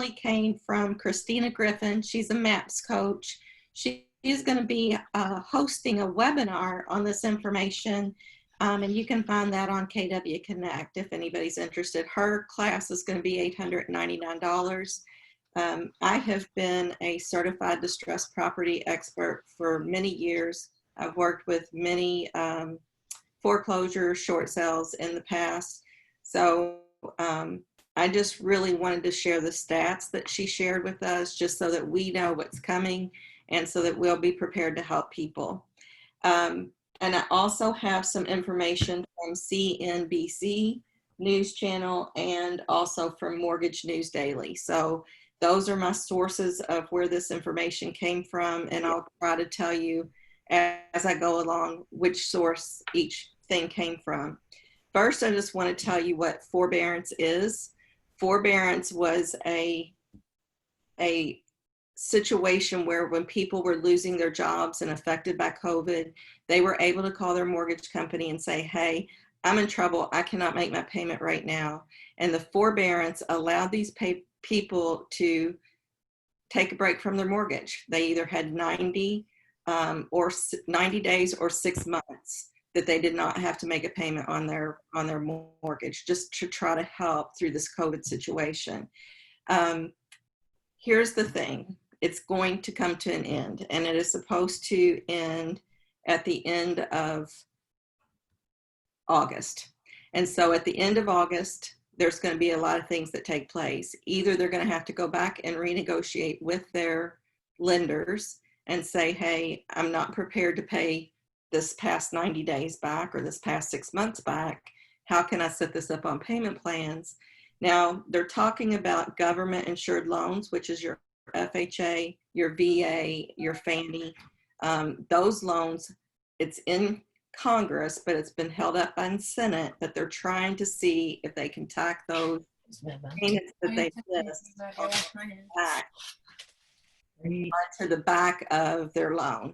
originally came from Christina Griffin. She's a MAPS coach. She is going to be hosting a webinar on this information, and you can find that on KW Connect if anybody's interested. Her class is going to be $899. I have been a certified distressed property expert for many years. I've worked with many foreclosures, short sales in the past. So I just really wanted to share the stats that she shared with us, just so that we know what's coming and so that we'll be prepared to help people. And I also have some information from CNBC News Channel and also from Mortgage News Daily. So those are my sources of where this information came from, and I'll try to tell you as I go along which source each thing came from. First, I just want to tell you what forbearance is. Forbearance was a situation where when people were losing their jobs and affected by COVID, they were able to call their mortgage company and say, hey, I'm in trouble. I cannot make my payment right now. And the forbearance allowed these people to take a break from their mortgage. They either had 90 days or 6 months that they did not have to make a payment on their mortgage, just to try to help through this COVID situation. Here's the thing. It's going to come to an end, and it is supposed to end at the end of August. And so at the end of August, there's going to be a lot of things that take place. Either they're going to have to go back and renegotiate with their lenders and say, hey, I'm not prepared to pay this past 90 days back or this past 6 months back. How can I set this up on payment plans? Now, they're talking about government insured loans, which is your FHA, your VA, your Fannie. Those loans, it's in Congress, but it's been held up by the Senate that they're trying to see if they can tack those payments that they list back to the back of their loan.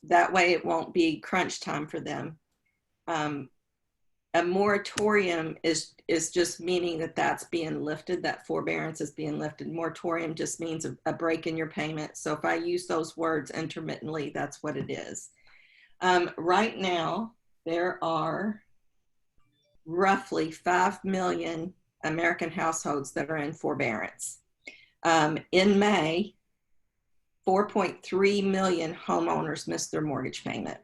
That way it won't be crunch time for them. A moratorium is just meaning that that's being lifted, that forbearance is being lifted. Moratorium just means a break in your payment. So if I use those words intermittently, that's what it is. Right now, there are roughly 5 million American households that are in forbearance. In May, 4.3 million homeowners missed their mortgage payment.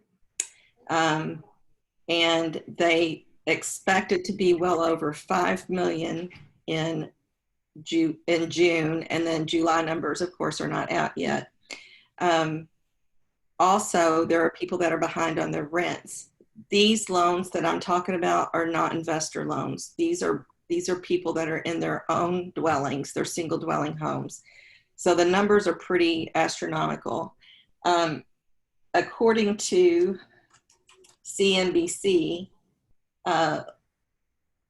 And they expect it to be well over 5 million in June, and then July numbers, of course, are not out yet. Also, there are people that are behind on their rents. These loans that I'm talking about are not investor loans. These are people that are in their own dwellings, their single dwelling homes. So the numbers are pretty astronomical. According to CNBC,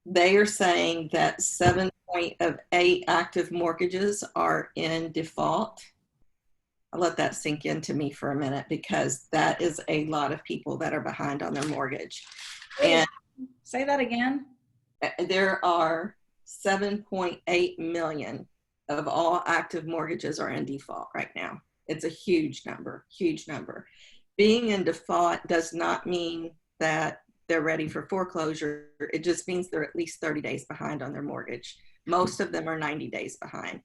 they are saying that 7.8 active mortgages are in default. I'll let that sink into me for a minute, because that is a lot of people that are behind on their mortgage. And say that again. There are 7.8 million of all active mortgages are in default right now. It's a huge number, huge number. Being in default does not mean that they're ready for foreclosure. It just means they're at least 30 days behind on their mortgage. Most of them are 90 days behind.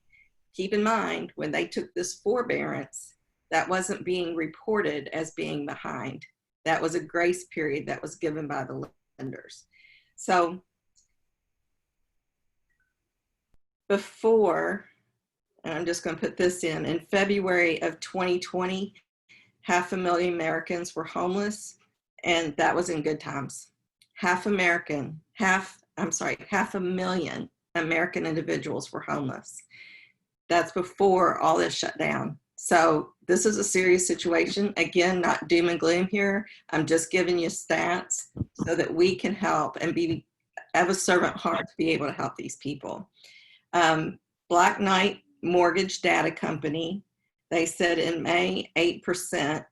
Keep in mind, when they took this forbearance, that wasn't being reported as being behind. That was a grace period that was given by the lenders. So before, and I'm just going to put this in February of 2020, 500,000 Americans were homeless, and that was in good times. 500,000 American individuals were homeless. That's before all this shut down. So this is a serious situation. Again, not doom and gloom here. I'm just giving you stats so that we can help and have a servant heart to be able to help these people. Black Knight Mortgage Data Company, they said in May, 8%.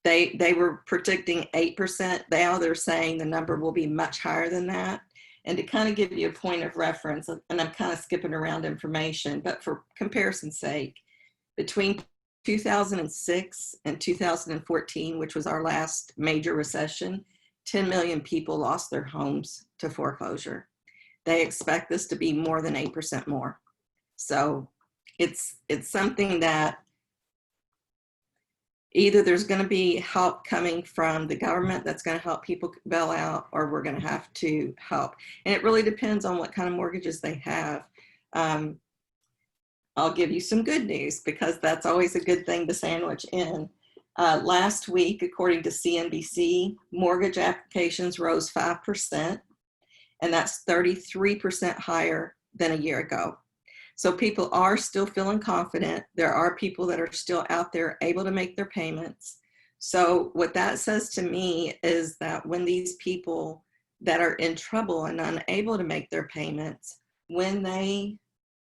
They were predicting 8%. Now they're saying the number will be much higher than that. And to kind of give you a point of reference, and I'm kind of skipping around information, but for comparison's sake, between 2006 and 2014, which was our last major recession, 10 million people lost their homes to foreclosure. They expect this to be more than 8% more. So it's something that either there's going to be help coming from the government that's going to help people bail out, or we're going to have to help. And it really depends on what kind of mortgages they have. I'll give you some good news, because that's always a good thing to sandwich in. Last week, according to CNBC, mortgage applications rose 5%, and that's 33% higher than a year ago. So people are still feeling confident. There are people that are still out there able to make their payments. So what that says to me is that when these people that are in trouble and unable to make their payments, when they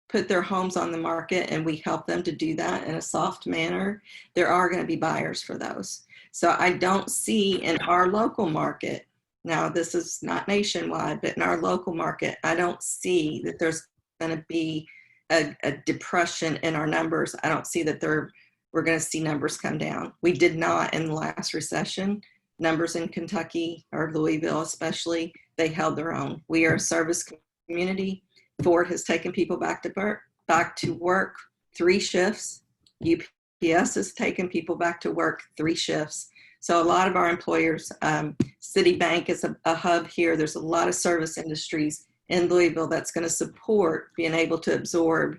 put their homes on the market and we help them to do that in a soft manner, there are going to be buyers for those. So I don't see in our local market, now this is not nationwide, but in our local market, I don't see that there's going to be a depression in our numbers. I don't see that we're going to see numbers come down. We did not in the last recession. Numbers in Kentucky, or Louisville especially, they held their own. We are a service community. Ford has taken people back to work 3 shifts. UPS has taken people back to work 3 shifts. So a lot of our employers, Citibank is a hub here. There's a lot of service industries in Louisville that's going to support being able to absorb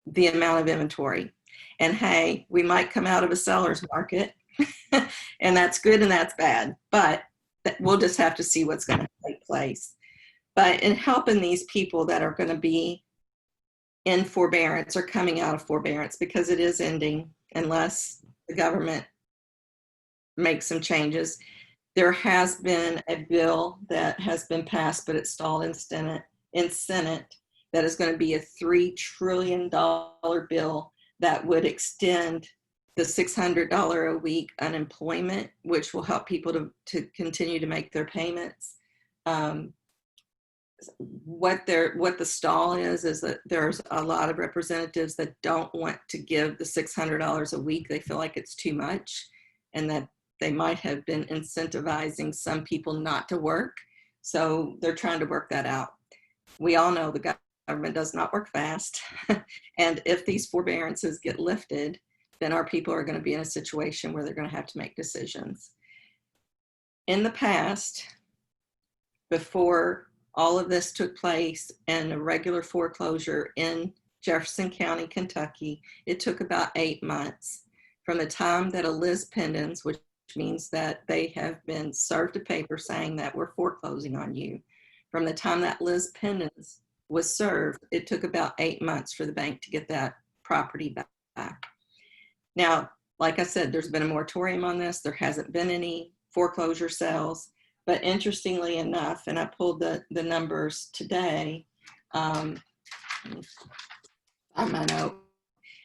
the amount of inventory. And hey, we might come out of a seller's market, and that's good and that's bad, but we'll just have to see what's going to take place. But in helping these people that are going to be in forbearance or coming out of forbearance, because it is ending unless the government makes some changes. There has been a bill that has been passed, but it's stalled in Senate, that is going to be a $3 trillion bill that would extend the $600 a week unemployment, which will help people to continue to make their payments. What the stall is that there's a lot of representatives that don't want to give the $600 a week. They feel like it's too much, and that they might have been incentivizing some people not to work. So they're trying to work that out. We all know the government does not work fast. And if these forbearances get lifted, then our people are going to be in a situation where they're going to have to make decisions. In the past, before all of this took place and a regular foreclosure in Jefferson County, Kentucky, it took about 8 months from the time that a lis pendens, which means that they have been served a paper saying that we're foreclosing on you. From the time that lis pendens was served, it took about 8 months for the bank to get that property back. Now, like I said, there's been a moratorium on this. There hasn't been any foreclosure sales. But interestingly enough, and I pulled the numbers today, on my note,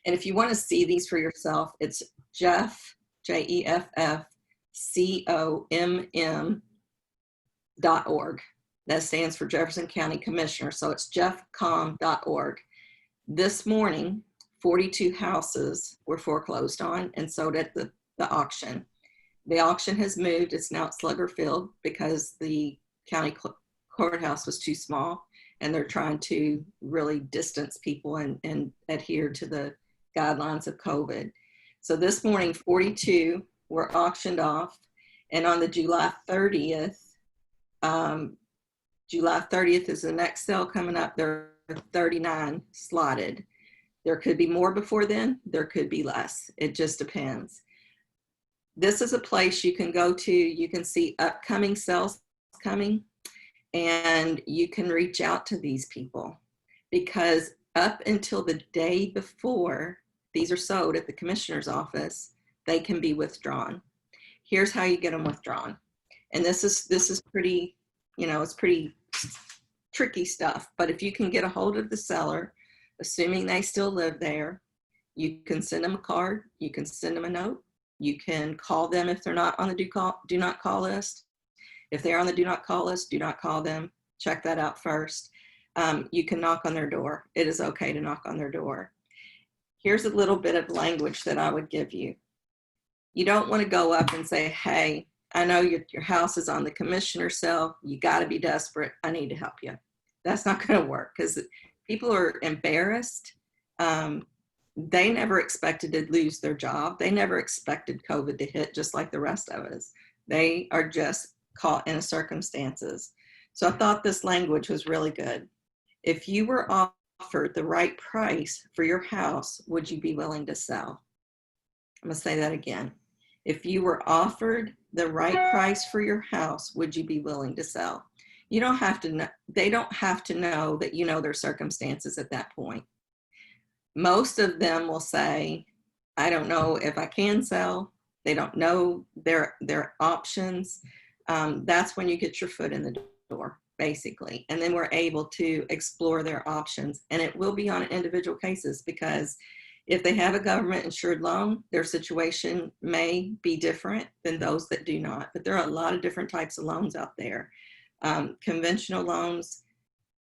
and if you want to see these for yourself, it's Jeff, JEFFCOMM.org. That stands for Jefferson County Commissioner. So it's jeffcom.org. This morning, 42 houses were foreclosed on and sold at the auction. The auction has moved. It's now at Slugger Field because the county courthouse was too small, and they're trying to really distance people and adhere to the guidelines of COVID. So this morning, 42 were auctioned off, and on the July 30th is the next sale coming up. There are 39 slotted. There could be more before then. There could be less. It just depends. This is a place you can go to. You can see upcoming sales coming, and you can reach out to these people, because up until the day before these are sold at the commissioner's office, they can be withdrawn. Here's how you get them withdrawn. And this is pretty, it's pretty tricky stuff. But if you can get a hold of the seller, assuming they still live there, you can send them a card, you can send them a note. You can call them if they're not on the do not call list. If they're on the do not call list, do not call them. check that out first. You can knock on their door. It is okay to knock on their door. Here's a little bit of language that I would give you. You don't want to go up and say, hey, I know your house is on the commissioner's cell. You got to be desperate. I need to help you. That's not going to work because people are embarrassed. They never expected to lose their job. They never expected COVID to hit just like the rest of us. They are just caught in circumstances. So I thought this language was really good. If you were offered the right price for your house, would you be willing to sell? I'm going to say that again. If you were offered the right price for your house, would you be willing to sell? You don't have to know, they don't have to know that you know their circumstances at that point. Most of them will say, I don't know if I can sell. They don't know their options. That's when you get your foot in the door, basically. And then we're able to explore their options. And it will be on individual cases because if they have a government insured loan, their situation may be different than those that do not. But there are a lot of different types of loans out there. Conventional loans,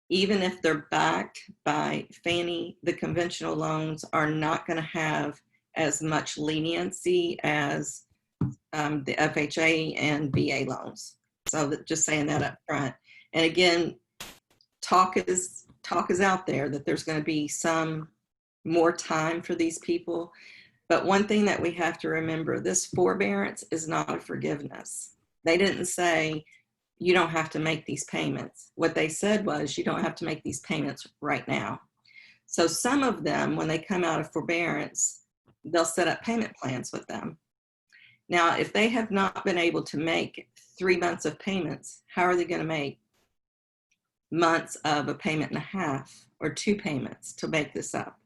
even if they're backed by Fannie, the conventional loans are not going to have as much leniency as the FHA and VA loans. So just saying that up front. And again, talk is out there that there's going to be some more time for these people. But one thing that we have to remember, this forbearance is not a forgiveness. They didn't say, you don't have to make these payments. What they said was, you don't have to make these payments right now. So some of them, when they come out of forbearance, they'll set up payment plans with them. Now, if they have not been able to make 3 months of payments, how are they going to make months of a payment and a half or 2 payments to make this up?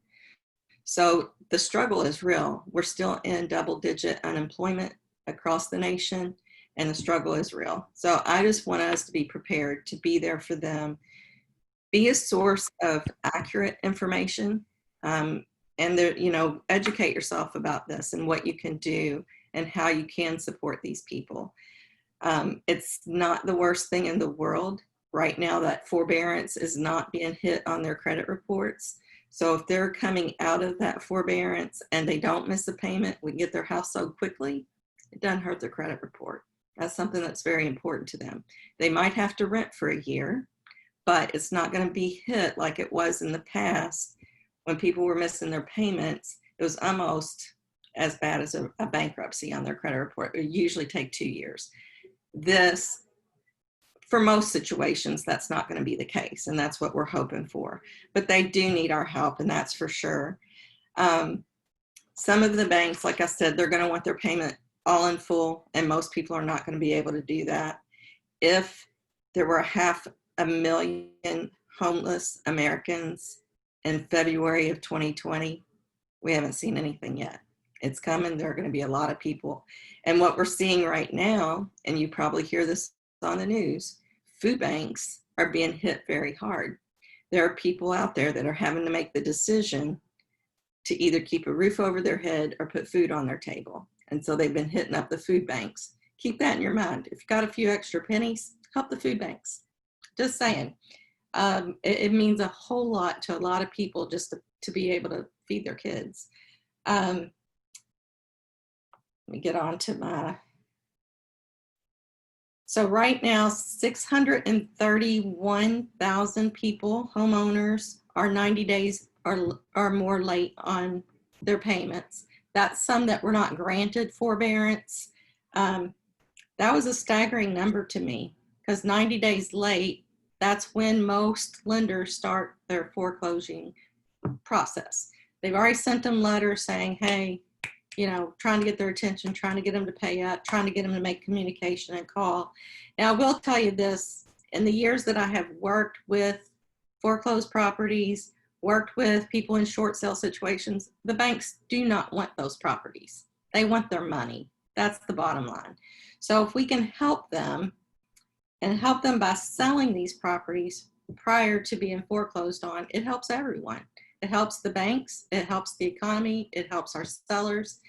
So the struggle is real. We're still in double-digit unemployment across the nation, and the struggle is real. So I just want us to be prepared to be there for them, be a source of accurate information, and educate yourself about this and what you can do and how you can support these people. It's not the worst thing in the world right now that forbearance is not being hit on their credit reports. So if they're coming out of that forbearance and they don't miss a payment, we get their house sold quickly, it doesn't hurt their credit report. That's something that's very important to them. They might have to rent for a year, but it's not going to be hit like it was in the past when people were missing their payments. It was almost as bad as a bankruptcy on their credit report. It would usually take 2 years. This, for most situations, that's not going to be the case, and that's what we're hoping for. But they do need our help, and that's for sure. Some of the banks, like I said, they're going to want their payment all in full, and most people are not going to be able to do that. If there were 500,000 homeless Americans in February of 2020, we haven't seen anything yet. It's coming. There are going to be a lot of people. And what we're seeing right now, and you probably hear this on the news, food banks are being hit very hard. There are people out there that are having to make the decision to either keep a roof over their head or put food on their table. And so they've been hitting up the food banks. Keep that in your mind. If you've got a few extra pennies, help the food banks. Just saying. It means a whole lot to a lot of people just to be able to feed their kids. Let me get on to my... So right now, 631,000 people, homeowners, are 90 days or more late on their payments. That's some that were not granted forbearance. That was a staggering number to me because 90 days late, that's when most lenders start their foreclosing process. They've already sent them letters saying, hey, trying to get their attention, trying to get them to pay up, trying to get them to make communication and call. Now, I will tell you this, in the years that I have worked with foreclosed properties, worked with people in short sale situations, the banks do not want those properties. They want their money. That's the bottom line. So if we can help them and help them by selling these properties prior to being foreclosed on, it helps everyone. It helps the banks, it helps the economy, it helps our sellers.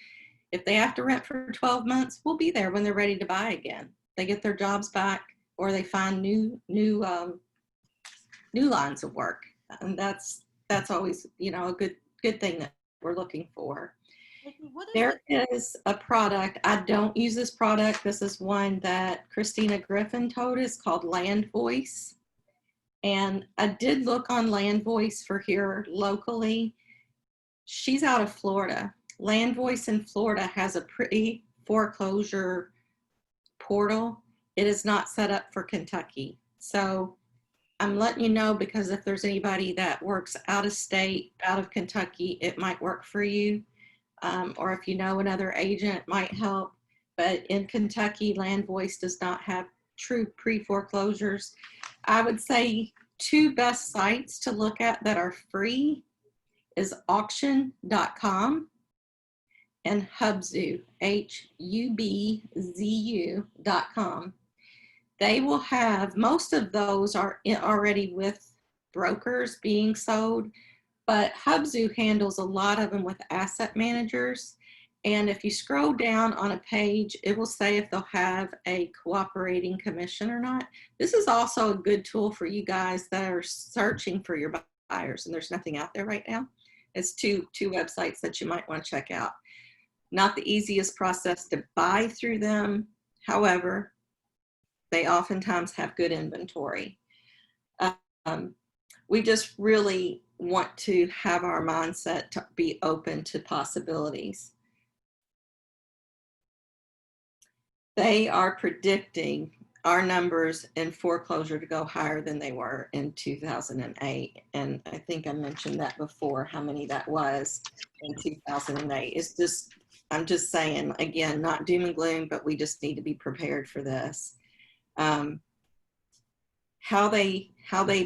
If they have to rent for 12 months, we'll be there when they're ready to buy again. They get their jobs back or they find new new lines of work. And that's always, you know, a good thing that we're looking for. What is There is a product. I don't use this product. This is one that Christina Griffin told us, called Land Voice. And I did look on Land Voice for here locally. She's out of Florida. Land Voice in Florida has a pre-foreclosure portal. It is not set up for Kentucky. So I'm letting you know, because if there's anybody that works out of state, out of Kentucky, it might work for you. Or if you know another agent, might help. But in Kentucky, Land Voice does not have true pre-foreclosures. I would say two best sites to look at that are free is auction.com and Hubzu, HUBZU.com. They will have, most of those are already with brokers being sold, but Hubzu handles a lot of them with asset managers. And if you scroll down on a page, it will say if they'll have a cooperating commission or not. This is also a good tool for you guys that are searching for your buyers, and there's nothing out there right now. It's two websites that you might want to check out. Not the easiest process to buy through them. However, they oftentimes have good inventory. We just really want to have our mindset to be open to possibilities. They are predicting our numbers in foreclosure to go higher than they were in 2008. And I think I mentioned that before, how many that was in 2008. It's just, I'm just saying, again, not doom and gloom, but we just need to be prepared for this. How they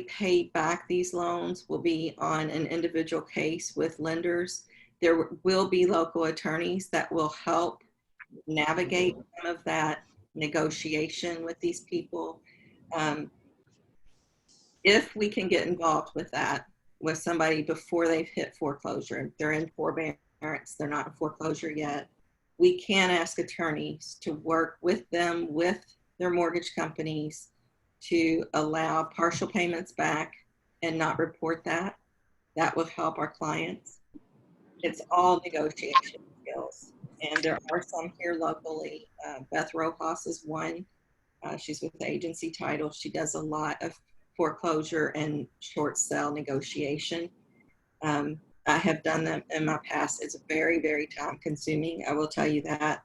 pay back these loans will be on an individual case with lenders. There will be local attorneys that will help navigate some of that negotiation with these people. If we can get involved with that, with somebody before they've hit foreclosure, they're in forbearance, they're not in foreclosure yet, we can ask attorneys to work with them, with their mortgage companies, to allow partial payments back and not report that. That would help our clients. It's all negotiation skills. And there are some here locally. Beth Rojas is one. She's with the agency title. She does a lot of foreclosure and short sale negotiation. I have done them in my past. It's very, very time consuming. I will tell you that.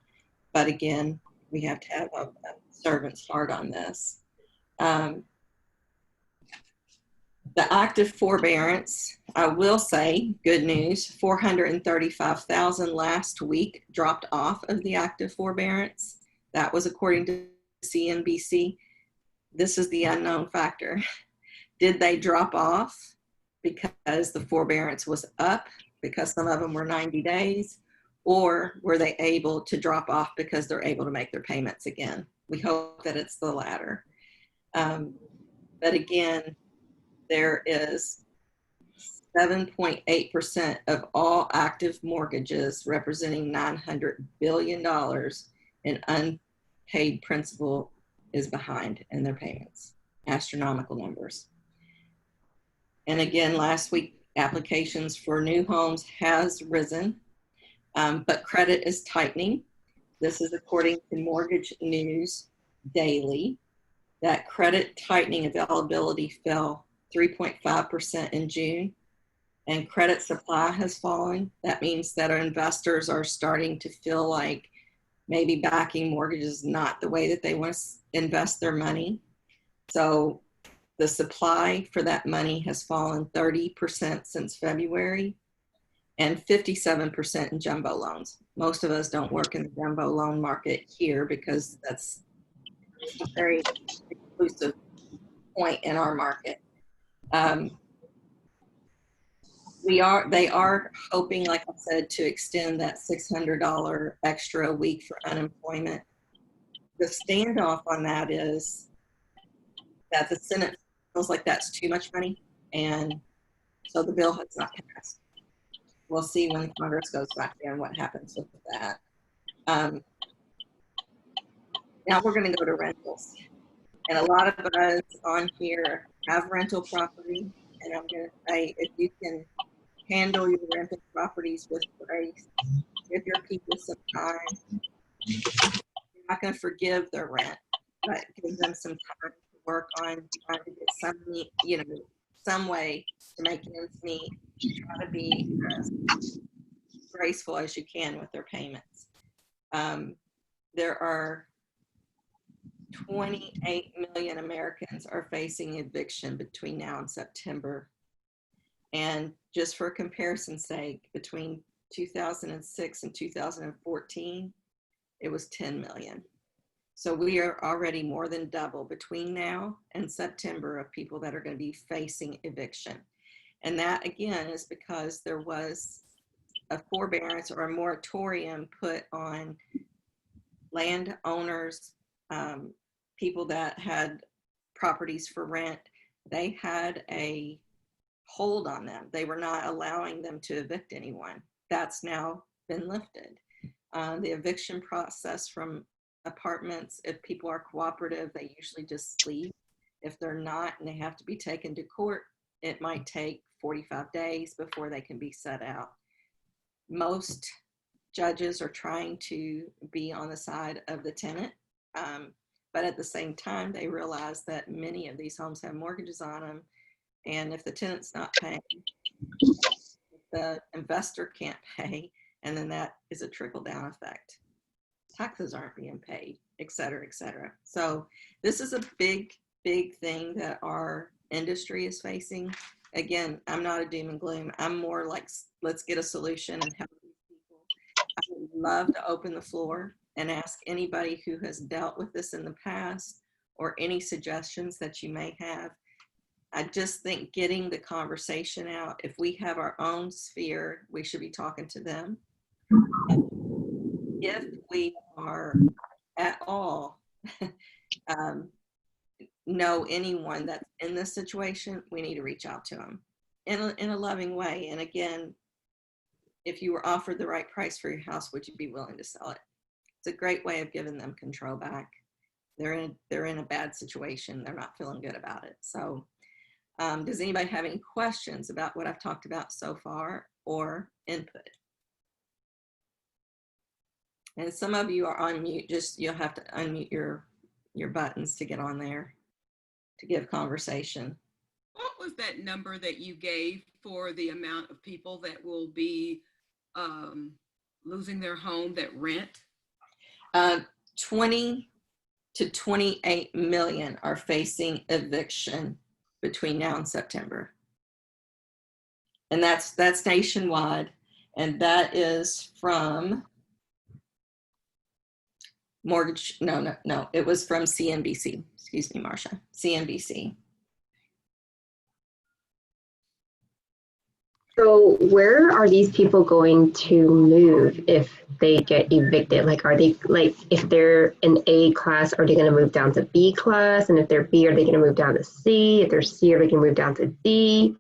But again, we have to have a servant's heart on this. The active forbearance, I will say, good news, 435,000 last week dropped off of the active forbearance. That was according to CNBC. This is the unknown factor. Did they drop off because the forbearance was up, because some of them were 90 days, or were they able to drop off because they're able to make their payments again? We hope that it's the latter. But again, there is 7.8% of all active mortgages, representing $900 billion in unpaid principal, is behind in their payments. Astronomical numbers. And again, last week, applications for new homes has risen, but credit is tightening. This is according to Mortgage News Daily. That credit tightening availability fell 3.5% in June, and credit supply has fallen. That means that our investors are starting to feel like maybe backing mortgages is not the way that they want to invest their money. So the supply for that money has fallen 30% since February, and 57% in jumbo loans. Most of us don't work in the jumbo loan market here because that's a very exclusive point in our market. They are hoping, like I said, to extend that $600 extra a week for unemployment. The standoff on that is that the Senate feels like that's too much money, and so the bill has not passed. We'll see when Congress goes back there and what happens with that. Now we're going to go to rentals. And a lot of us on here have rental property, and I'm going to say if you can handle your rental properties with grace, give your people some time. You're not going to forgive their rent, but give them some time to work on trying to get some, some way to make ends meet. Try to be as graceful as you can with their payments. There are 28 million Americans are facing eviction between now and September. And just for comparison's sake, between 2006 and 2014, it was 10 million. So we are already more than double between now and September of people that are going to be facing eviction. And that, again, is because there was a forbearance or a moratorium put on landowners, people that had properties for rent. They had a hold on them. They were not allowing them to evict anyone. That's now been lifted. The eviction process from apartments, if people are cooperative, they usually just leave. If they're not and they have to be taken to court, it might take 45 days before they can be set out. Most judges are trying to be on the side of the tenant, but at the same time, they realize that many of these homes have mortgages on them, and if the tenant's not paying, the investor can't pay, and then that is a trickle-down effect. Taxes aren't being paid, et cetera, et cetera. So this is a big, big thing that our industry is facing. Again, I'm not a doom and gloom. I'm more like, let's get a solution and help these people. I would love to open the floor and ask anybody who has dealt with this in the past or any suggestions that you may have. I just think getting the conversation out, if we have our own sphere, we should be talking to them. If we are at all know anyone that's in this situation, we need to reach out to them in a loving way. And again, if you were offered the right price for your house, would you be willing to sell it? It's a great way of giving them control back. They're in a bad situation. They're not feeling good about it. So does anybody have any questions about what I've talked about so far or input? And some of you are on mute. Just you'll have to unmute your buttons to get on there to give conversation. What was that number that you gave for the amount of people that will be losing their home that rent? 20 to 28 million are facing eviction between now and September. And that's nationwide. And that is from mortgage, no, it was from CNBC. Excuse me, Marcia, CNBC. So where are these people going to move if they get evicted? Like, are they, like, if they're in A class, are they going to move down to B class? And if they're B, are they going to move down to C? If they're C, are they going to move down to D?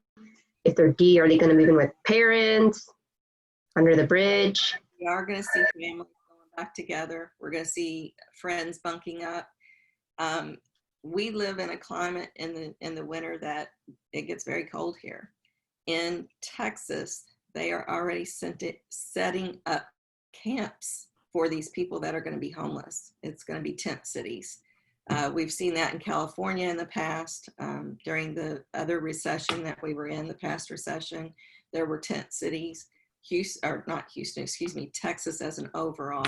If they're D, are they going to move in with parents under the bridge? We are going to see families going back together. We're going to see friends bunking up. We live in a climate in the winter that it gets very cold here. In Texas, they are already setting up camps for these people that are going to be homeless. It's going to be tent cities. We've seen that in California in the past. During the other recession that we were in, the past recession, there were tent cities. Texas as an overall.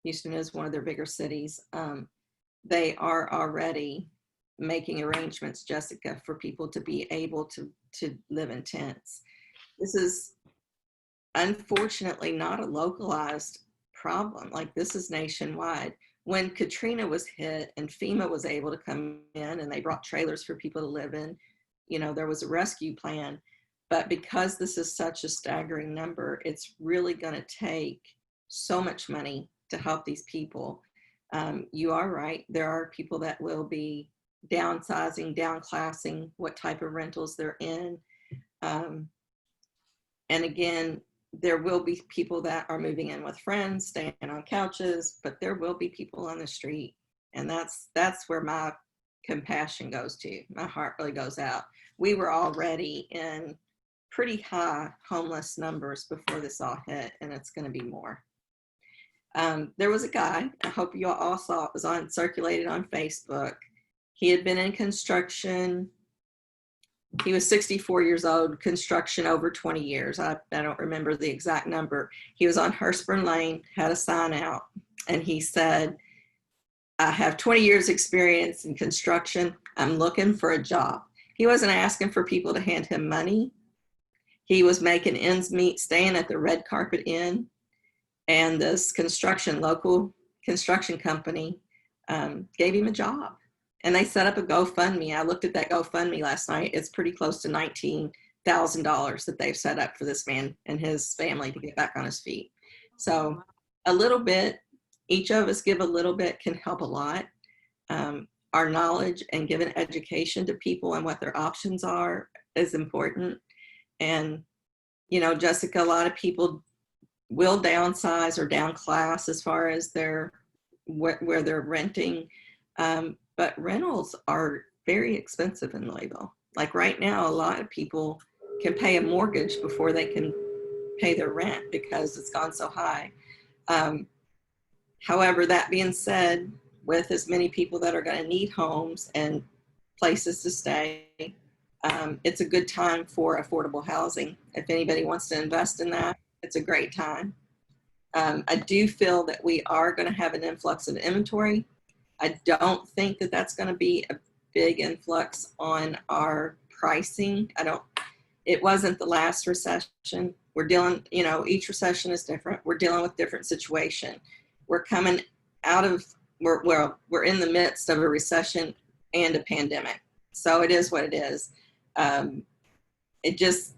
Houston is one of their bigger cities. They are already making arrangements, Jessica, for people to be able to live in tents. This is unfortunately not a localized problem. Like, this is nationwide. When Katrina was hit and FEMA was able to come in and they brought trailers for people to live in, there was a rescue plan. But because this is such a staggering number, it's really going to take so much money to help these people. You are right. There are people that will be downsizing, downclassing, what type of rentals they're in. And again, there will be people that are moving in with friends, staying on couches, but there will be people on the street. And that's where my compassion goes to. My heart really goes out. We were already in pretty high homeless numbers before this all hit, and it's going to be more. There was a guy, I hope you all saw it, was circulated on Facebook. He had been in construction. He was 64 years old, construction over 20 years. I don't remember the exact number. He was on Hurstburn Lane, had a sign out, and he said, I have 20 years experience in construction. I'm looking for a job. He wasn't asking for people to hand him money. He was making ends meet, staying at the Red Carpet Inn. And this local construction company gave him a job. And they set up a GoFundMe. I looked at that GoFundMe last night. It's pretty close to $19,000 that they've set up for this man and his family to get back on his feet. So a little bit, each of us give a little bit can help a lot. Our knowledge and giving education to people and what their options are is important. And, you know, Jessica, a lot of people will downsize or downclass as far as where they're renting. But rentals are very expensive in Louisville. Like right now, a lot of people can pay a mortgage before they can pay their rent because it's gone so high. However, that being said, with as many people that are going to need homes and places to stay, it's a good time for affordable housing. If anybody wants to invest in that, it's a great time. I do feel that we are going to have an influx of inventory. I don't think that that's going to be a big influx on our pricing. It wasn't the last recession. We're dealing, you know, each recession is different. We're dealing with different situation. We're coming out of, we're in the midst of a recession and a pandemic. So it is what it is.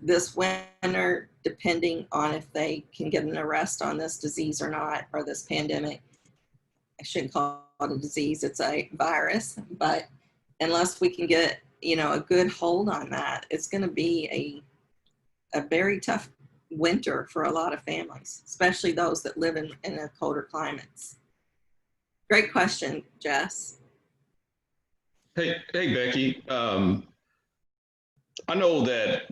This winter, depending on if they can get an arrest on this disease or not, or this pandemic, I shouldn't call it a disease, it's a virus, but unless we can get, you know, a good hold on that, it's going to be a very tough winter for a lot of families, especially those that live in the colder climates. Great question, Jess. Hey, Becky. I know that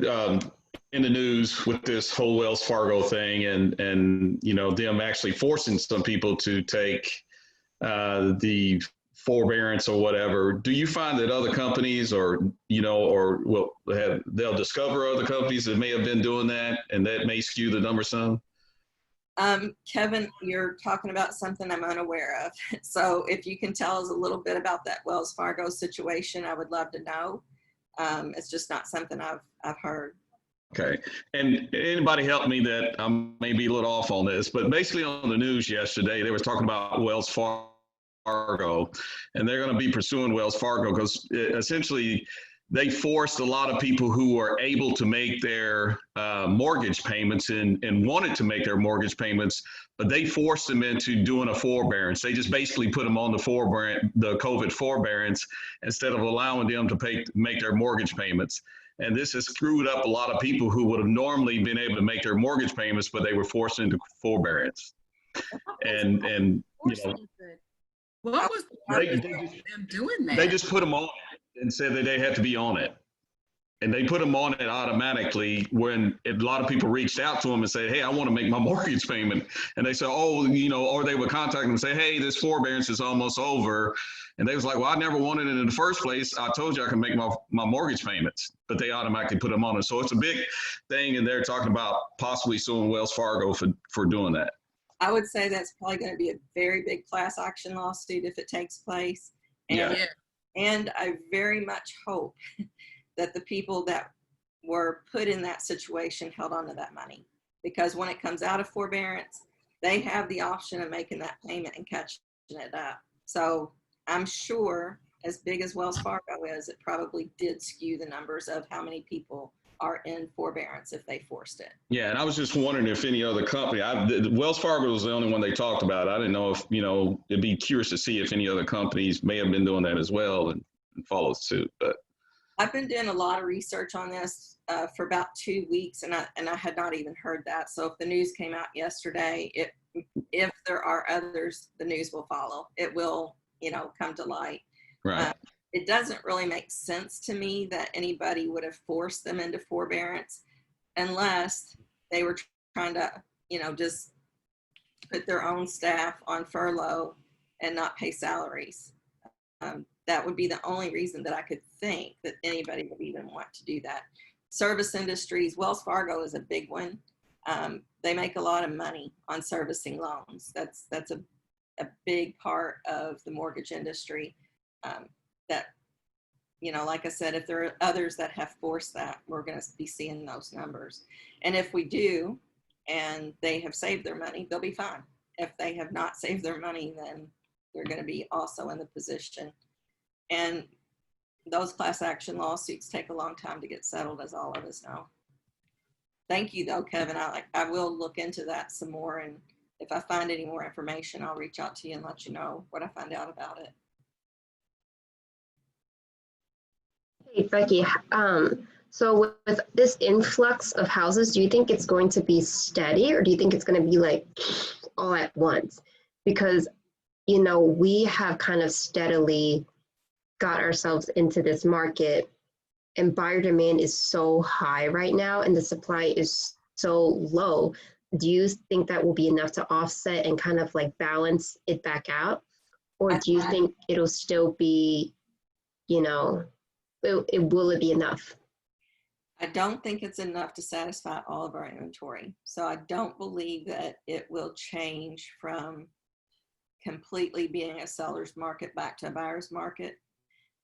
in the news with this whole Wells Fargo thing and you know them actually forcing some people to take the forbearance or whatever. Do you find that other companies they'll discover other companies that may have been doing that and that may skew the number some? Kevin, you're talking about something I'm unaware of. So if you can tell us a little bit about that Wells Fargo situation, I would love to know. It's just not something I've heard. Okay. And anybody help me that I may be a little off on this, but basically on the news yesterday, they were talking about Wells Fargo, and they're going to be pursuing Wells Fargo because essentially they forced a lot of people who were able to make their mortgage payments and wanted to make their mortgage payments, but they forced them into doing a forbearance. They just basically put them on the COVID forbearance instead of allowing them to make their mortgage payments. And this has screwed up a lot of people who would have normally been able to make their mortgage payments, but they were forced into forbearance. And you know, what was the purpose of them doing that? They just put them on it and said that they had to be on it. And they put them on it automatically when a lot of people reached out to them and said, hey, I want to make my mortgage payment. And they said, oh, you know, or they would contact them and say, hey, this forbearance is almost over. And they was like, well, I never wanted it in the first place. I told you I can make my mortgage payments, but they automatically put them on it. So it's a big thing. And they're talking about possibly suing Wells Fargo for doing that. I would say that's probably going to be a very big class action lawsuit if it takes place. And I very much hope that the people that were put in that situation held on to that money, because when it comes out of forbearance, they have the option of making that payment and catching it up. So I'm sure, as big as Wells Fargo is, it probably did skew the numbers of how many people are in forbearance if they forced it. Yeah, and I was just wondering if any other company, Wells Fargo was the only one they talked about. I didn't know if, you know, it'd be curious to see if any other companies may have been doing that as well and follow suit. But I've been doing a lot of research on this for about 2 weeks, and I had not even heard that. So if the news came out yesterday, if there are others, the news will follow. It will, you know, come to light. Right. it doesn't really make sense to me that anybody would have forced them into forbearance unless they were trying to, just put their own staff on furlough and not pay salaries. That would be the only reason that I could think that anybody would even want to do that. Service industries, Wells Fargo is a big one. They make a lot of money on servicing loans. That's a big part of the mortgage industry. That, like I said, if there are others that have forced that, we're going to be seeing those numbers. And if we do, and they have saved their money, they'll be fine. If they have not saved their money, then they're going to be also in the position. And those class action lawsuits take a long time to get settled, as all of us know. Thank you, though, Kevin. I will look into that some more, and if I find any more information, I'll reach out to you and let you know what I find out about it. Hey, Becky, so with this influx of houses, do you think it's going to be steady, or do you think it's going to be like all at once? Because, we have kind of steadily got ourselves into this market, and buyer demand is so high right now and the supply is so low. Do you think that will be enough to offset and kind of like balance it back out? Or do you think it'll still be, will it be enough? I don't think it's enough to satisfy all of our inventory. So I don't believe that it will change from completely being a seller's market back to a buyer's market.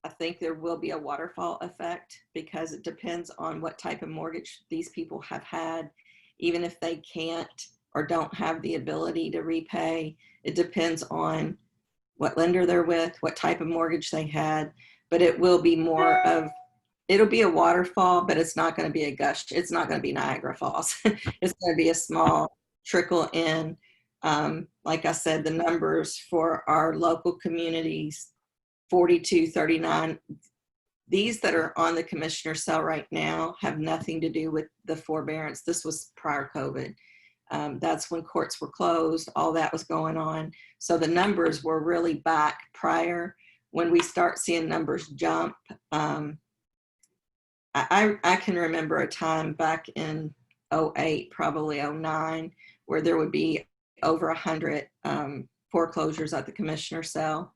I think there will be a waterfall effect because it depends on what type of mortgage these people have had. Even if they can't or don't have the ability to repay, it depends on what lender they're with, what type of mortgage they had. But it will be it'll be a waterfall, but it's not going to be a gush. It's not going to be Niagara Falls. It's going to be a small trickle in. Like I said, the numbers for our local communities, 42, 39, these that are on the commissioner's cell right now have nothing to do with the forbearance. This was prior COVID. That's when courts were closed, all that was going on. So the numbers were really back prior. When we start seeing numbers jump, I can remember a time back in 08, probably 09, where there would be over 100 foreclosures at the commissioner's cell.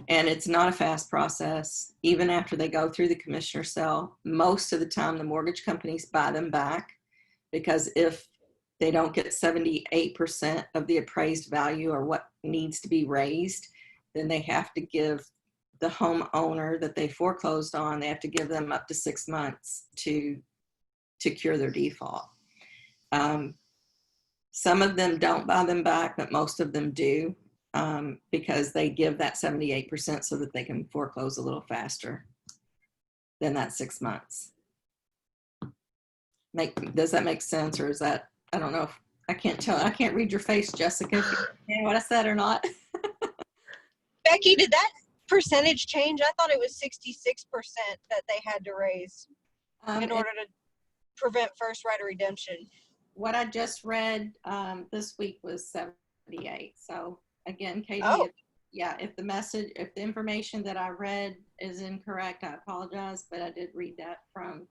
And it's not a fast process. Even after they go through the commissioner's cell, most of the time the mortgage companies buy them back, because if they don't get 78% of the appraised value or what needs to be raised, then they have to give the homeowner that they foreclosed on, they have to give them up to 6 months to cure their default. Some of them don't buy them back, but most of them do. Because they give that 78% so that they can foreclose a little faster than that 6 months. Does that make sense, or is that, I don't know, I can't tell. I can't read your face, Jessica, if you understand what I said or not. Becky, did that percentage change? I thought it was 66% that they had to raise in order to prevent first right of redemption. What I just read this week was 78. So again, Katie, if the information that I read is incorrect, I apologize, but I did read that from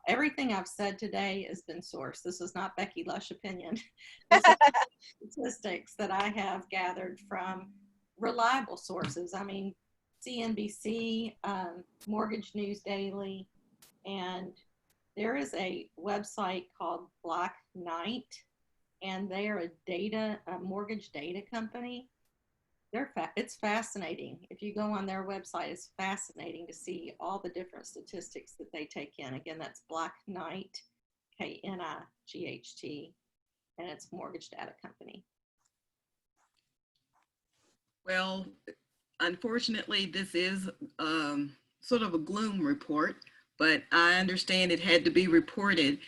everything I've said today has been sourced. This is not Becky Lush opinion. This is statistics that I have gathered from reliable sources. I mean, CNBC, Mortgage News Daily, and there is a website called Black Knight, and they are a mortgage data company. It's fascinating. If you go on their website, it's fascinating to see all the different statistics that they take in. Again, that's Black Knight, KNIGHT, and it's mortgage data company. Well, unfortunately, this is sort of a gloom report, but I understand it had to be reported.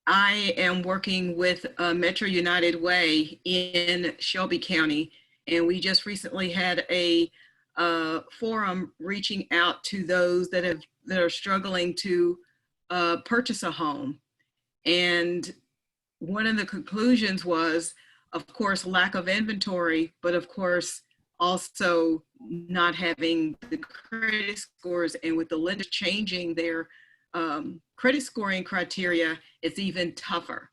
I am working with Metro United Way in Shelby County, and we just recently had a forum reaching out to those that are struggling to purchase a home. And one of the conclusions was, of course, lack of inventory, but of course, also not having the credit scores, and with the lenders changing their credit scoring criteria, it's even tougher.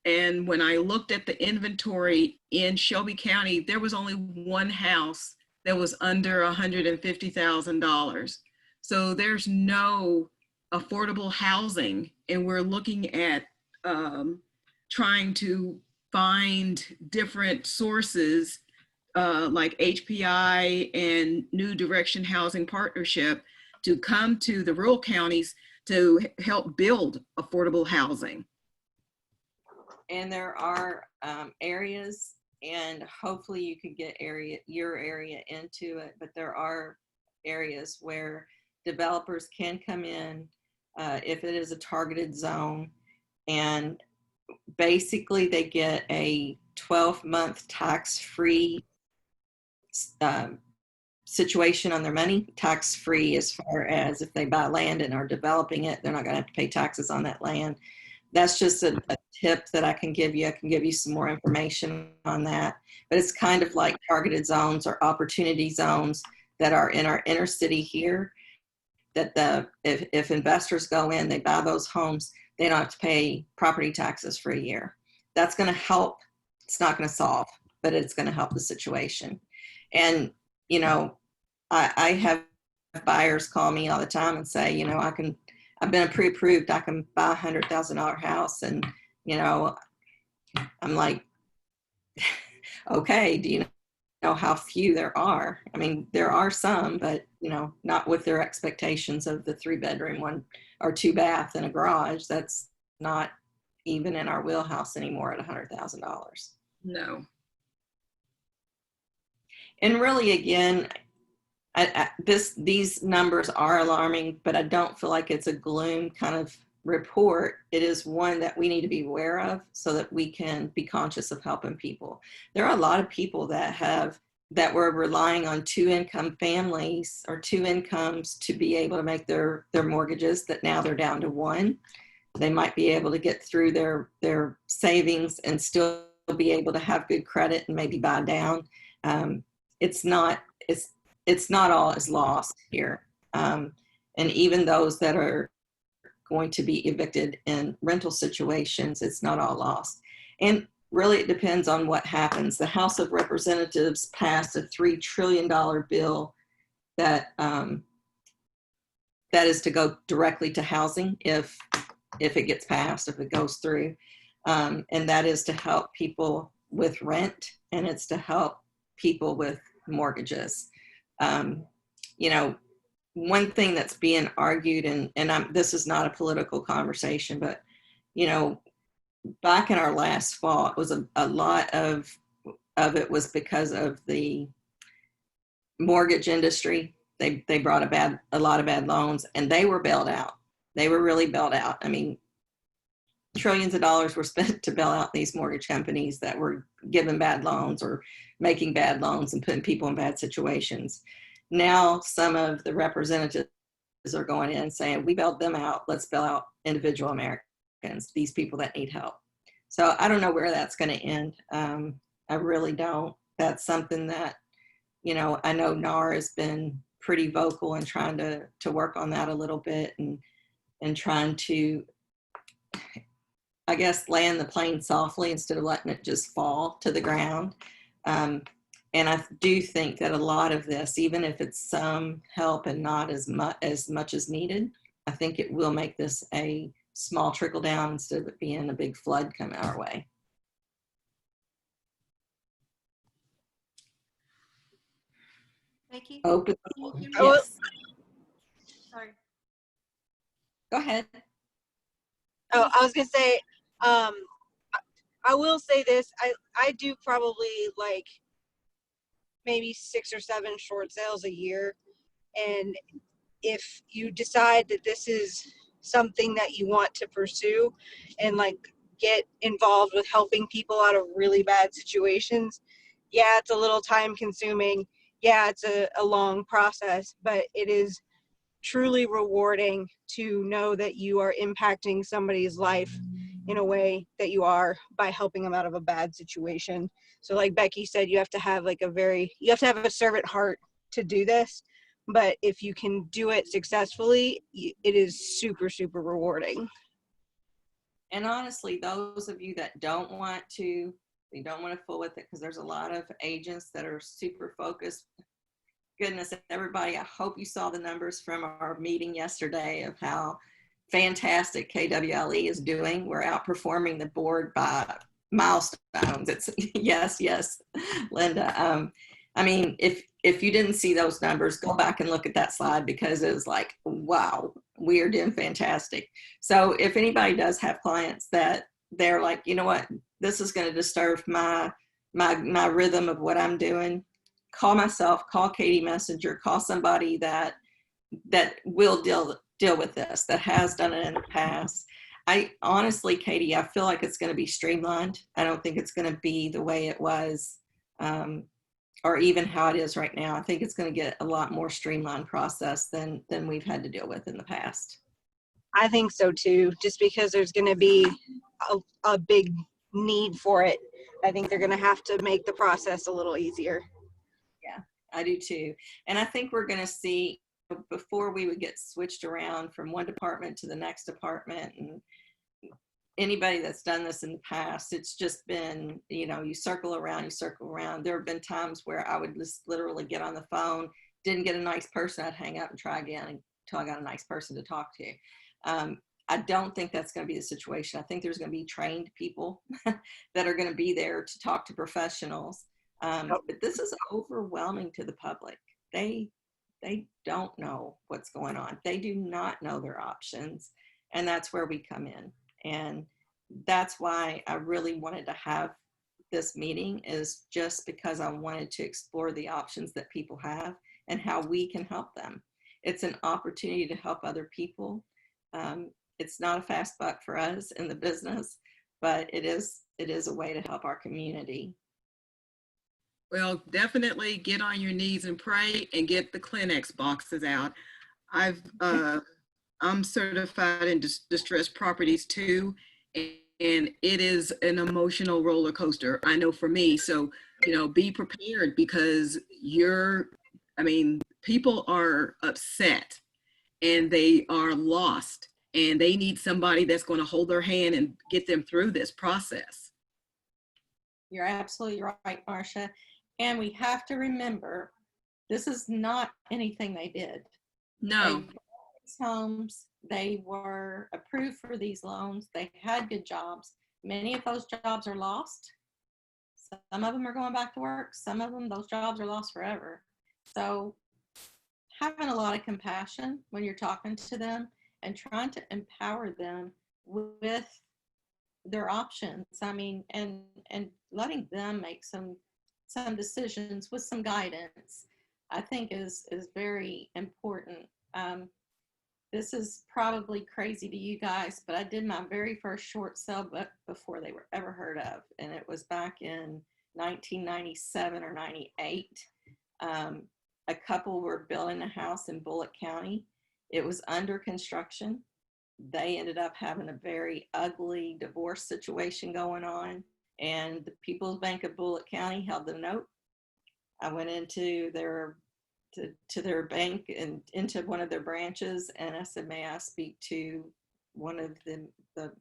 And when I looked at the inventory in Shelby County, there was only one house that was under $150,000. So there's no affordable housing, and we're looking at trying to find different sources like HPI and New Direction Housing Partnership to come to the rural counties to help build affordable housing. And there are areas, and hopefully you can get your area into it, but there are areas where developers can come in if it is a targeted zone, and basically they get a 12-month tax-free situation on their money, tax-free as far as if they buy land and are developing it, they're not going to have to pay taxes on that land. That's just a tip that I can give you. I can give you some more information on that, but it's kind of like targeted zones or opportunity zones that are in our inner city here, that if investors go in, they buy those homes, they don't have to pay property taxes for a year. That's going to help. It's not going to solve, but it's going to help the situation. And, you know, I have buyers call me all the time and say, you know, I've been pre-approved. I can buy a $100,000 house. And, you know, I'm like, okay, do you know how few there are? I mean, there are some, but, you know, not with their expectations of the 3-bedroom, 1 or 2 bath and a garage. That's not even in our wheelhouse anymore at $100,000. No. And really, again, these numbers are alarming, but I don't feel like it's a gloom kind of report. It is one that we need to be aware of so that we can be conscious of helping people. There are a lot of people that were relying on 2-income families or 2 incomes to be able to make their mortgages, that now they're down to 1. They might be able to get through their savings and still be able to have good credit and maybe buy down. It's not all is lost here. And even those that are going to be evicted in rental situations, it's not all lost. And really, it depends on what happens. The House of Representatives passed a $3 trillion bill that is to go directly to housing if it gets passed, if it goes through. And that is to help people with rent, and it's to help people with mortgages. You know, one thing that's being argued, and this is not a political conversation, but, you know, back in our last fall, it was a lot of it was because of the mortgage industry. They brought a lot of bad loans, and they were bailed out. They were really bailed out. I mean, trillions of dollars were spent to bail out these mortgage companies that were giving bad loans or making bad loans and putting people in bad situations. Now, some of the representatives are going in and saying, we bailed them out. Let's bail out individual Americans, these people that need help. So I don't know where that's going to end. I really don't. That's something that, you know, I know NAR has been pretty vocal in trying to work on that a little bit and trying to, I guess, land the plane softly instead of letting it just fall to the ground. And I do think that a lot of this, even if it's some help and not as much as needed, I think it will make this a small trickle down instead of it being a big flood coming our way. Becky? Open. Yes. Sorry. Go ahead. Oh, I was gonna say, I will say this. I do probably like maybe 6 or 7 short sales a year, and if you decide that this is something that you want to pursue and like get involved with helping people out of really bad situations, yeah, it's a little time consuming. Yeah, it's a long process, but it is truly rewarding to know that you are impacting somebody's life in a way that you are by helping them out of a bad situation. So like Becky said, you have to have like you have to have a servant heart to do this. But if you can do it successfully, it is super, super rewarding. And honestly, those of you that don't want to fool with it, because there's a lot of agents that are super focused. Goodness, everybody, I hope you saw the numbers from our meeting yesterday of how fantastic KWLE is doing. We're outperforming the board by milestones. It's yes, Linda. I mean, if you didn't see those numbers, go back and look at that slide, because it was like, wow, we are doing fantastic. So if anybody does have clients that they're like, you know what, this is going to disturb my rhythm of what I'm doing, call myself, call Katie Messenger, call somebody that will deal with this, that has done it in the past. I honestly, Katie, I feel like it's going to be streamlined. I don't think it's going to be the way it was, or even how it is right now. I think it's going to get a lot more streamlined process than we've had to deal with in the past. I think so too, just because there's going to be a big need for it. I think they're going to have to make the process a little easier. Yeah, I do too. And I think we're going to see, before we would get switched around from one department to the next department, and anybody that's done this in the past, it's just been, you circle around. There have been times where I would just literally get on the phone, didn't get a nice person, I'd hang up and try again until I got a nice person to talk to. I don't think that's going to be the situation. I think there's going to be trained people that are going to be there to talk to professionals. But this is overwhelming to the public. They don't know what's going on. They do not know their options. And that's where we come in. And that's why I really wanted to have this meeting, is just because I wanted to explore the options that people have and how we can help them. It's an opportunity to help other people. It's not a fast buck for us in the business, but it is a way to help our community. Well, definitely get on your knees and pray and get the Kleenex boxes out. I'm certified in distressed properties too, and it is an emotional roller coaster. I know for me. So, be prepared, because people are upset and they are lost, and they need somebody that's going to hold their hand and get them through this process. You're absolutely right, Marcia. And we have to remember, this is not anything they did. No. They bought these homes, they were approved for these loans, they had good jobs. Many of those jobs are lost. Some of them are going back to work. Some of them, those jobs are lost forever. So having a lot of compassion when you're talking to them and trying to empower them with their options. I mean, and letting them make some decisions with some guidance, I think is very important. This is probably crazy to you guys, but I did my very first short sale book before they were ever heard of. And it was back in 1997 or 98. A couple were building a house in Bullitt County. It was under construction. They ended up having a very ugly divorce situation going on. And the People's Bank of Bullitt County held the note. I went into their bank and into one of their branches, and I said, may I speak to one of the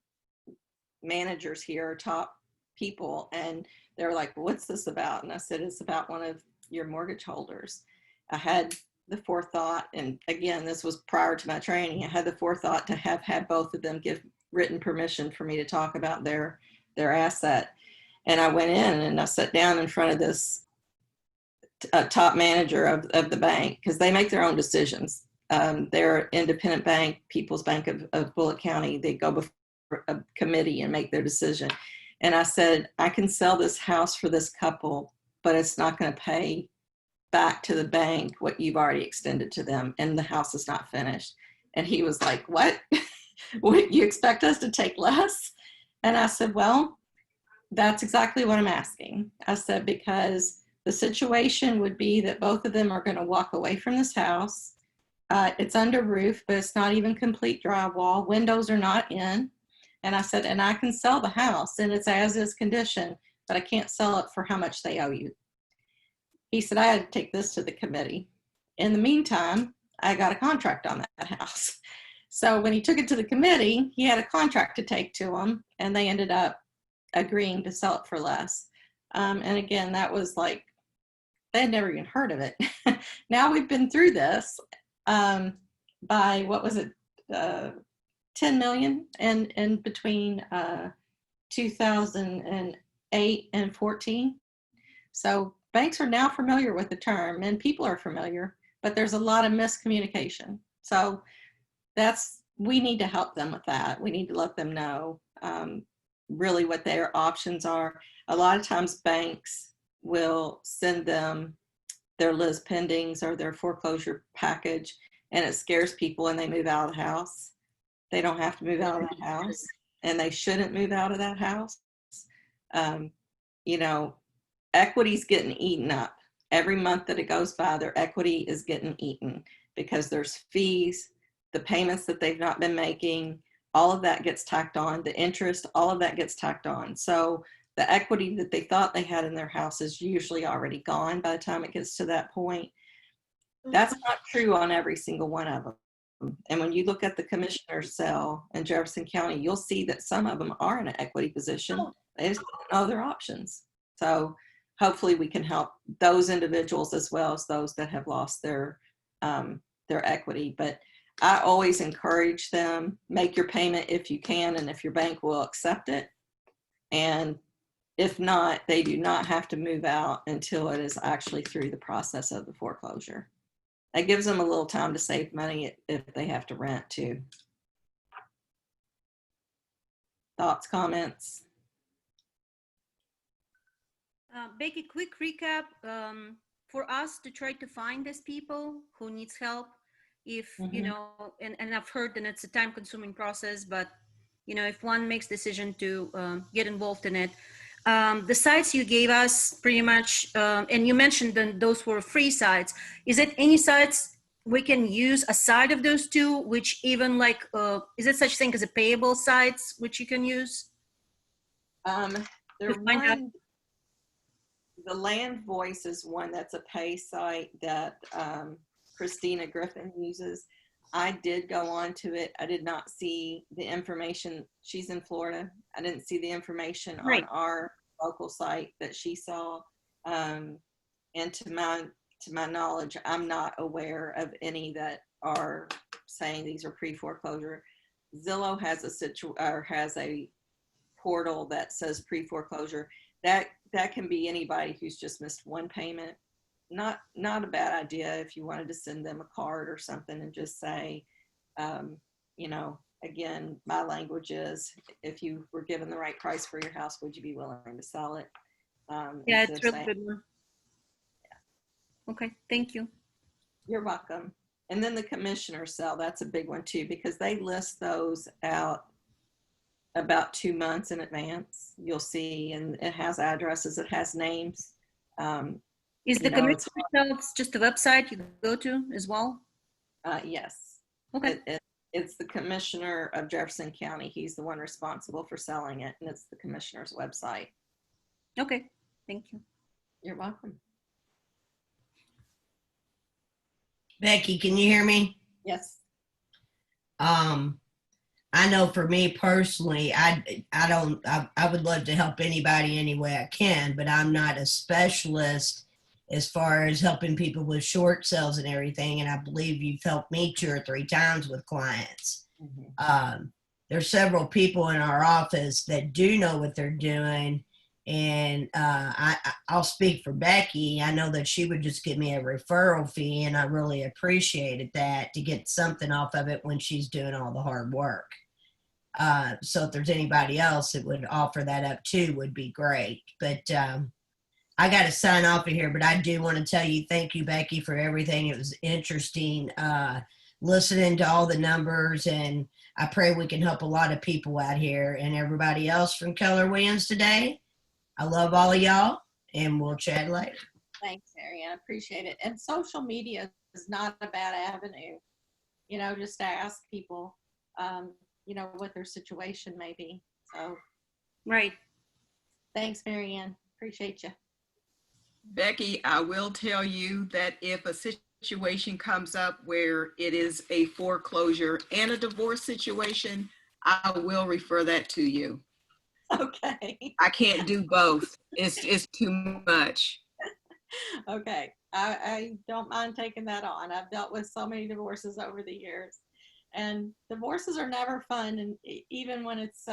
managers here, top people? And they were like, what's this about? And I said, it's about one of your mortgage holders. I had the forethought, and again, this was prior to my training, I had the forethought to have had both of them give written permission for me to talk about their asset. And I went in and I sat down in front of this top manager of the bank, because they make their own decisions. They're an independent bank, People's Bank of Bullitt County. They go before a committee and make their decision. And I said, I can sell this house for this couple, but it's not going to pay back to the bank what you've already extended to them, and the house is not finished. And he was like, what? What, you expect us to take less? And I said, well, that's exactly what I'm asking. I said, because the situation would be that both of them are going to walk away from this house. It's under roof, but it's not even complete drywall. Windows are not in. And I said, and I can sell the house in its as is condition, but I can't sell it for how much they owe you. He said, I had to take this to the committee. In the meantime, I got a contract on that house. So when he took it to the committee, he had a contract to take to them, and they ended up agreeing to sell it for less. And again, that was like, they had never even heard of it. Now we've been through this by, what was it, 10 million in between 2008 and 14. So banks are now familiar with the term, and people are familiar, but there's a lot of miscommunication. So we need to help them with that. We need to let them know really what their options are. A lot of times banks will send them their Liz pendings or their foreclosure package, and it scares people and they move out of the house. They don't have to move out of that house, and they shouldn't move out of that house. You know, equity's getting eaten up. Every month that it goes by, their equity is getting eaten because there's fees, the payments that they've not been making, all of that gets tacked on, the interest, all of that gets tacked on. So the equity that they thought they had in their house is usually already gone by the time it gets to that point. That's not true on every single one of them. And when you look at the commissioner's cell in Jefferson County, you'll see that some of them are in an equity position. They just don't know their options. So hopefully we can help those individuals as well as those that have lost their equity. But I always encourage them, make your payment if you can and if your bank will accept it. And if not, they do not have to move out until it is actually through the process of the foreclosure. That gives them a little time to save money if they have to rent too. Thoughts, comments? Becky, quick recap for us to try to find these people who needs help. If, you know, and I've heard that it's a time consuming process, but, you know, if one makes decision to get involved in it, the sites you gave us pretty much, and you mentioned that those were free sites. Is it any sites we can use aside of those two, which even like, is it such thing as a payable sites which you can use? The Land Voice is one that's a pay site that Christina Griffin uses. I did go on to it. I did not see the information. She's in Florida. I didn't see the information on our local site that she saw. And to my knowledge, I'm not aware of any that are saying these are pre-foreclosure. Zillow has a portal that says pre-foreclosure. That can be anybody who's just missed one payment. Not a bad idea if you wanted to send them a card or something and just say, you know, again, my language is, if you were given the right price for your house, would you be willing to sell it? Yeah, it's really good one. Yeah. Okay, thank you. You're welcome. And then the commissioner's cell, that's a big one too, because they list those out about 2 months in advance. You'll see, and it has addresses, it has names. Is the commissioner itself just a website you go to as well? Yes. Okay. It's the commissioner of Jefferson County. He's the one responsible for selling it, and it's the commissioner's website. Okay, thank you. You're welcome. Becky, can you hear me? Yes. I know for me personally, I would love to help anybody any way I can, but I'm not a specialist as far as helping people with short sales and everything. And I believe you've helped me 2 or 3 times with clients. There's several people in our office that do know what they're doing. And I'll speak for Becky. I know that she would just give me a referral fee, and I really appreciated that, to get something off of it when she's doing all the hard work. So if there's anybody else that would offer that up too, would be great. But I got to sign off of here, but I do want to tell you, thank you, Becky, for everything. It was interesting listening to all the numbers, and I pray we can help a lot of people out here. And everybody else from Keller Williams today, I love all of y'all, and we'll chat later. Thanks, Mary. I appreciate it. And social media is not a bad avenue. You know, just to ask people. you know, what their situation may be. So Right. thanks, Marianne. Appreciate you. Becky, I will tell you that if a situation comes up where it is a foreclosure and a divorce situation, I will refer that to you. Okay. I can't do both. It's too much. Okay. I don't mind taking that on. I've dealt with so many divorces over the years, and divorces are never fun. And even when it's,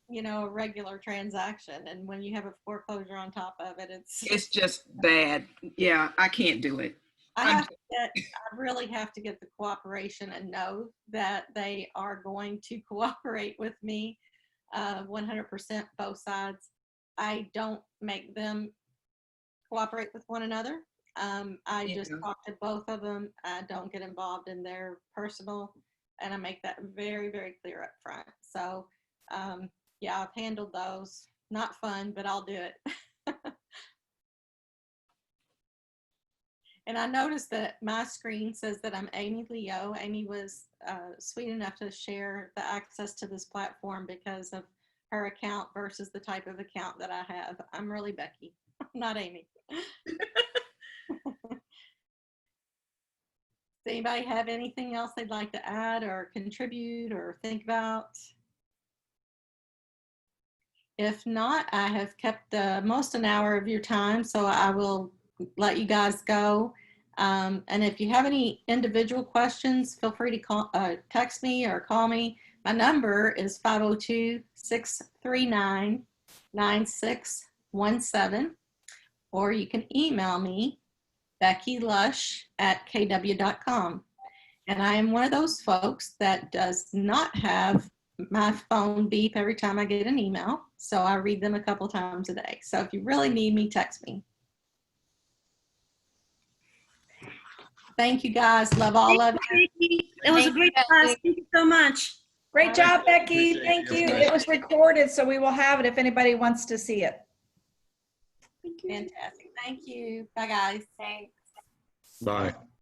you know, a regular transaction, and when you have a foreclosure on top of it, It's just bad. Yeah, I can't do it. I really have to get the cooperation and know that they are going to cooperate with me 100% both sides. I don't make them cooperate with one another. I just talk to both of them. I don't get involved in their personal, and I make that very, very clear up front. So, yeah, I've handled those. Not fun, but I'll do it. And I noticed that my screen says that I'm Amy Leo. Amy was sweet enough to share the access to this platform because of her account versus the type of account that I have. I'm really Becky, not Amy. Does anybody have anything else they'd like to add or contribute or think about? If not, I have kept most an hour of your time, so I will let you guys go. And if you have any individual questions, feel free to text me or call me. My number is 502-639-9617, or you can email me, beckylush@kw.com. And I am one of those folks that does not have my phone beep every time I get an email. So I read them a couple times a day. So if you really need me, text me. Thank you guys. Love all of you. It was a great class. Thank you so much. Great job, Becky. Appreciate Thank you. you. It was recorded, so we will have it if anybody wants to see it. Fantastic. Thank you. Bye, guys. Thanks. Bye.